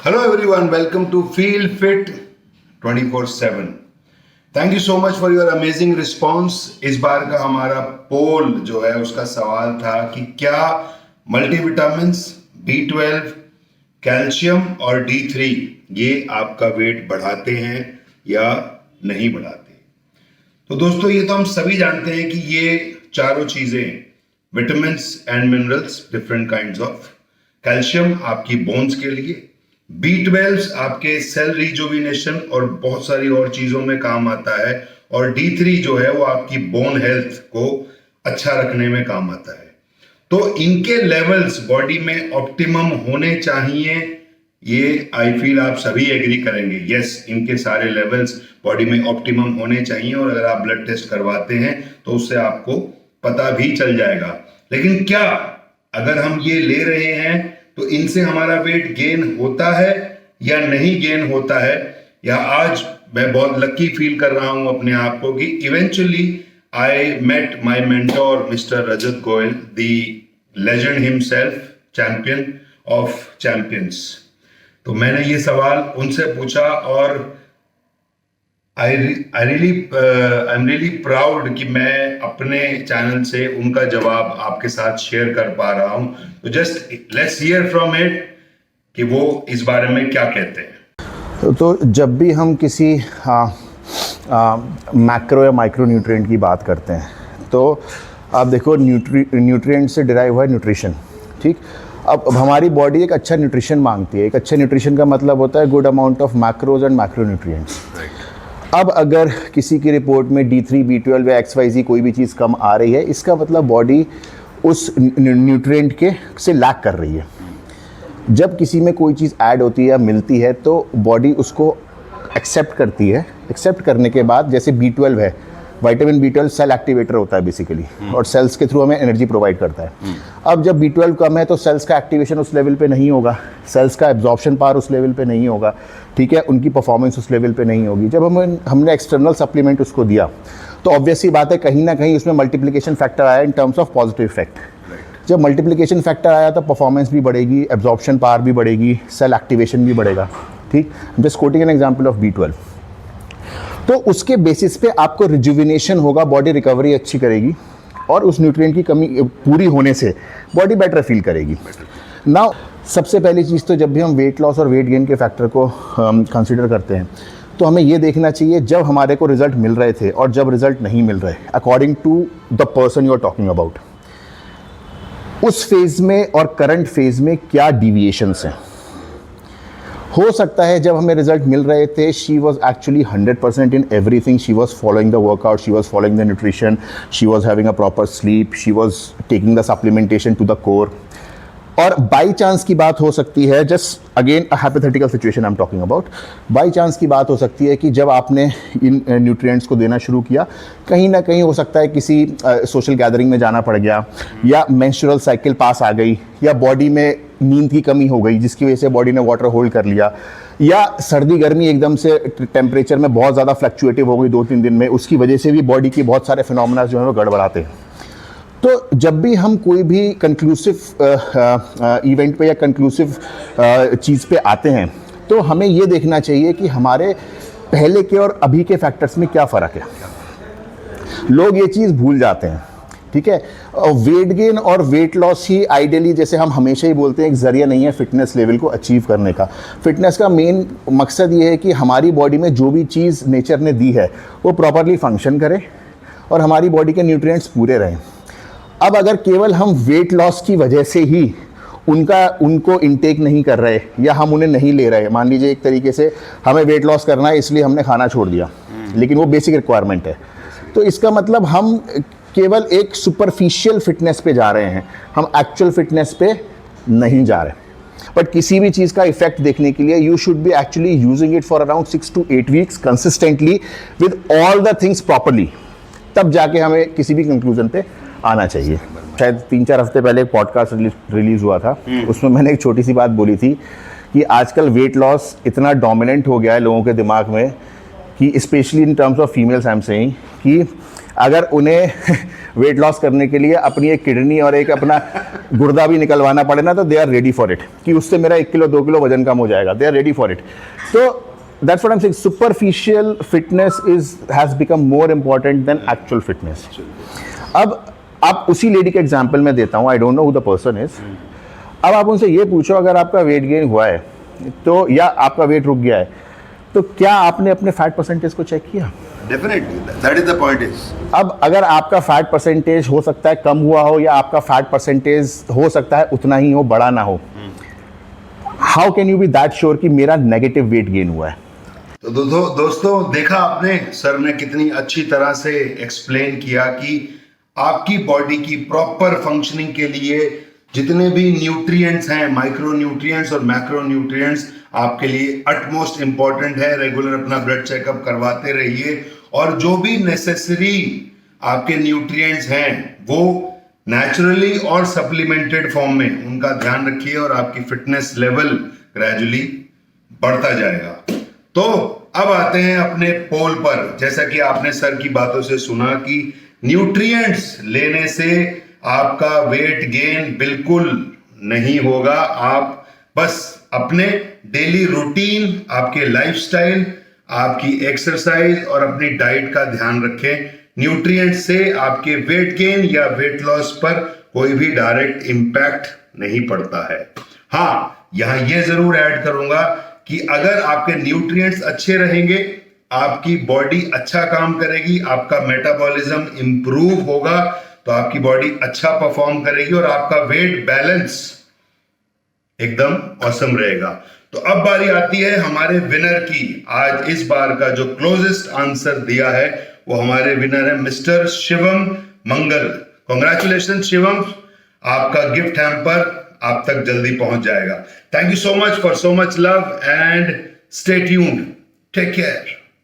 Hello everyone, welcome to Feel Fit 24/7. Thank you so much for your amazing response. इस बार का हमारा पोल जो है उसका सवाल था कि क्या मल्टीविटामिन्स, B12, कैल्शियम और D3 ये आपका वेट बढ़ाते हैं या नहीं बढ़ाते। तो दोस्तों ये तो हम सभी जानते हैं कि ये चारों चीजें vitamins and minerals different kinds of, calcium आपकी बोन्स के लिए, B12 आपके सेल रिजुविनेशन और बहुत सारी और चीजों में काम आता है, और D3 जो है वो आपकी बोन हेल्थ को अच्छा रखने में काम आता है। तो इनके लेवल्स बॉडी में ऑप्टिमम होने चाहिए, ये आई फील आप सभी एग्री करेंगे। यस, इनके सारे लेवल्स बॉडी में ऑप्टिमम होने चाहिए, और अगर आप ब्लड टेस्ट करवाते हैं तो उससे आपको पता भी चल जाएगा। लेकिन क्या अगर हम ये ले रहे हैं तो इनसे हमारा वेट गेन होता है या नहीं गेन होता है, या आज मैं बहुत लकी फील कर रहा हूं अपने आप को कि eventually I met my mentor mister Rajat Goyal, the legend himself, champion of champions. तो मैंने ये सवाल उनसे पूछा और आई एम रियली प्राउड कि मैं अपने चैनल से उनका जवाब आपके साथ शेयर कर पा रहा हूं। तो just let's hear from it कि वो इस बारे में क्या कहते हैं। तो जब भी हम किसी मैक्रो या माइक्रो न्यूट्रिएंट की बात करते हैं तो आप देखो न्यूट्रिएंट से डिराइव हुआ है न्यूट्रिशन, ठीक। अब हमारी बॉडी एक अच्छा न्यूट्रिशन मांगती है। एक अच्छे न्यूट्रिशन का मतलब होता है good amount of macros and macro nutrients. अब अगर किसी की रिपोर्ट में D3, B12 या XYZ कोई भी चीज़ कम आ रही है, इसका मतलब बॉडी उस न्यूट्रिएंट के से लैक कर रही है। जब किसी में कोई चीज़ ऐड होती है या मिलती है तो बॉडी उसको एक्सेप्ट करती है। एक्सेप्ट करने के बाद जैसे B12 है, विटामिन B12 सेल एक्टिवेटर होता है बेसिकली, और सेल्स के थ्रू हमें एनर्जी प्रोवाइड करता है। अब जब B12 कम है तो सेल्स का एक्टिवेशन उस लेवल पे नहीं होगा, सेल्स का एब्जॉर्प्शन पावर उस लेवल पे नहीं होगा, ठीक है, उनकी परफॉर्मेंस उस लेवल पे नहीं होगी। जब हमने एक्सटर्नल सप्लीमेंट उसको दिया तो ऑब्वियसली बात है कहीं ना कहीं उसमें मल्टीप्लिकेशन फैक्टर आया in terms of positive effect. जब मल्टीप्लिकेशन फैक्टर आया तो परफॉर्मेंस भी बढ़ेगी, एब्जॉर्प्शन पावर भी बढ़ेगी, सेल एक्टिवेशन भी बढ़ेगा, ठीक। Just coating an example of B12। तो उसके बेसिस पे आपको रिजुविनेशन होगा, बॉडी रिकवरी अच्छी करेगी, और उस न्यूट्रिएंट की कमी पूरी होने से बॉडी बेटर फील करेगी। नाउ सबसे पहली चीज़ तो जब भी हम वेट लॉस और वेट गेन के फैक्टर को कंसीडर करते हैं तो हमें ये देखना चाहिए जब हमारे को रिजल्ट मिल रहे थे और जब रिजल्ट नहीं मिल रहे, according to the person you are talking about, उस फेज में और करंट फेज में क्या डिविएशंस हैं। हो सकता है जब हमें रिजल्ट मिल रहे थे she was actually 100% in everything, she was following the workout, she was following the nutrition, she was having a proper sleep, she was taking the supplementation to the core. और बाई चांस की बात हो सकती है, just again a hypothetical situation I am talking about, by chance की बात हो सकती है कि जब आपने इन न्यूट्रिएंट्स को देना शुरू किया, कहीं ना कहीं हो सकता है किसी सोशल गैदरिंग में जाना पड़ गया, या मेंस्ट्रुअल साइकिल पास आ गई, या बॉडी में नींद की कमी हो गई जिसकी वजह से बॉडी ने वाटर होल्ड कर लिया, या सर्दी गर्मी एकदम से टेम्परेचर में बहुत ज़्यादा फ्लक्चुएटिव हो गई 2-3 दिन में, उसकी वजह से भी बॉडी की बहुत सारे फिनोमेना जो है वो गड़बड़ाते हैं। तो जब भी हम कोई भी कंक्लूसिव इवेंट पे या कंक्लूसिव चीज़ पे आते हैं तो हमें ये देखना चाहिए कि हमारे पहले के और अभी के फैक्टर्स में क्या फ़र्क है। लोग ये चीज़ भूल जाते हैं, ठीक है। वेट गेन और वेट लॉस ही आइडियली, जैसे हम हमेशा ही बोलते हैं, एक जरिया नहीं है फिटनेस लेवल को अचीव करने का। फिटनेस का मेन मकसद ये है कि हमारी बॉडी में जो भी चीज़ नेचर ने दी है वो प्रॉपरली फंक्शन करे और हमारी बॉडी के न्यूट्रिएंट्स पूरे रहें। अब अगर केवल हम वेट लॉस की वजह से ही उनको इनटेक नहीं कर रहे या हम उन्हें नहीं ले रहे, मान लीजिए एक तरीके से हमें वेट लॉस करना है इसलिए हमने खाना छोड़ दिया, लेकिन वो बेसिक रिक्वायरमेंट है, तो इसका मतलब हम केवल एक सुपरफिशियल फिटनेस पे जा रहे हैं, हम एक्चुअल फिटनेस पे नहीं जा रहे। बट किसी भी चीज़ का इफेक्ट देखने के लिए you should be actually using it for around 6 to 8 weeks consistently with all the things properly, तब जाके हमें किसी भी कंक्लूजन पे आना चाहिए। शायद 3-4 हफ्ते पहले एक पॉडकास्ट रिलीज हुआ था, उसमें मैंने एक छोटी सी बात बोली थी कि आजकल वेट लॉस इतना डोमिनेंट हो गया है लोगों के दिमाग में कि specially in terms of females I am saying कि अगर उन्हें वेट लॉस करने के लिए अपनी एक किडनी और एक अपना गुर्दा भी निकलवाना पड़े ना, तो they are ready for it कि उससे मेरा 1 किलो 2 किलो वजन कम हो जाएगा, they are ready for it. तो that's what I'm saying, superficial fitness has become more important than actual fitness. अब आप उसी लेडी के एग्जाम्पल में देता हूँ, I don't know who the person is. अब आप उनसे ये पूछो अगर आपका वेट गेन हुआ है तो या आपका वेट रुक गया है तो क्या आपने अपने फैट परसेंटेज को चेक किया? Definitely that is the point is. अब अगर आपका फैट परसेंटेज हो सकता है कम हुआ हो या आपका फैट परसेंटेज हो सकता है उतना ही हो, बड़ा ना हो, how can you be that sure कि मेरा नेगेटिव वेट गेन हुआ है? तो दोस्तों देखा आपने, सर ने कितनी अच्छी तरह से एक्सप्लेन किया कि आपकी बॉडी की प्रॉपर फंक्शनिंग के लिए जितने भी न्यूट्रिएंट्स हैं, माइक्रो न्यूट्रिएंट्स और मैक्रो न्यूट्रिएंट्स, आपके लिए अटमोस्ट इंपॉर्टेंट है. रेगुलर अपना ब्लड चेकअप करवाते रहिए और जो भी नेसेसरी आपके न्यूट्रिएंट्स हैं वो नेचुरली और सप्लीमेंटेड फॉर्म में उनका ध्यान रखिए और आपकी फिटनेस लेवल ग्रेजुअली बढ़ता जाएगा. तो अब आते हैं अपने पोल पर. जैसा कि आपने सर की बातों से सुना कि न्यूट्रिएंट्स लेने से आपका वेट गेन बिल्कुल नहीं होगा. आप बस अपने डेली रूटीन, आपके लाइफस्टाइल, आपकी एक्सरसाइज और अपनी डाइट का ध्यान रखें. न्यूट्रिएंट्स से आपके वेट गेन या वेट लॉस पर कोई भी डायरेक्ट इंपैक्ट नहीं पड़ता है. हाँ, यहां यह जरूर ऐड करूंगा कि अगर आपके न्यूट्रिएंट्स अच्छे रहेंगे, आपकी बॉडी अच्छा काम करेगी, आपका मेटाबॉलिज्म इंप्रूव होगा, तो आपकी बॉडी अच्छा परफॉर्म करेगी और आपका वेट बैलेंस एकदम ऑसम रहेगा. तो अब बारी आती है हमारे विनर की. आज इस बार का जो क्लोजेस्ट आंसर दिया है वो हमारे विनर है मिस्टर शिवम मंगल. कॉन्ग्रेचुलेशन शिवम, आपका गिफ्ट हैम्पर आप तक जल्दी पहुंच जाएगा. Thank you so much for so much love and stay tuned. Take care.